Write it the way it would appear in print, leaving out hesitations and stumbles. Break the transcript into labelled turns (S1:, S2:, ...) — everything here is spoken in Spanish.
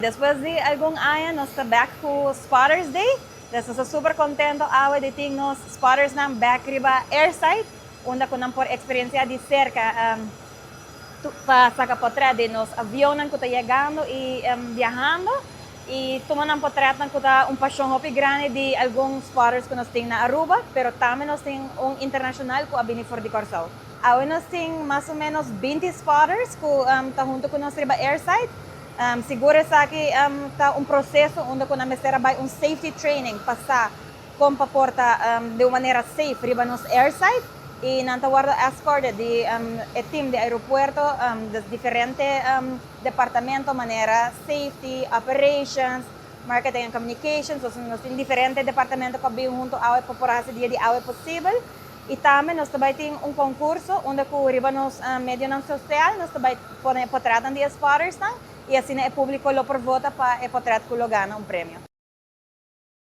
S1: Después de algún año, nos está back to Spotters Day. Estamos super contento ahora de tener nos spotters na back riba airside, onde ko nang por experiencia de cerca para saca potret de nos aviones que está llegando y viajando y tomando un potret que está un pasión hopi grande de algunos spotters que nos tienen na Aruba, pero también nos tienen un internacional que viene for de Corsao. Ahora nos tienen más o menos 20 spotters que está junto con nos riba airside. Siguro sa aqui está um processo onde quando a mesera vai safety training passar como porta de uma maneira safe riba nos airside e nanta guarda escort de team de aeropuerto de diferente departamento maneira safety operations marketing and communications nos tem diferente departamento que vem junto ao população dia de ao possível. E também nós também temos um concurso onde riba nos meio social nós também podemos potretar de spotters e assim o público lo por vota para potret que lo gana um prêmio.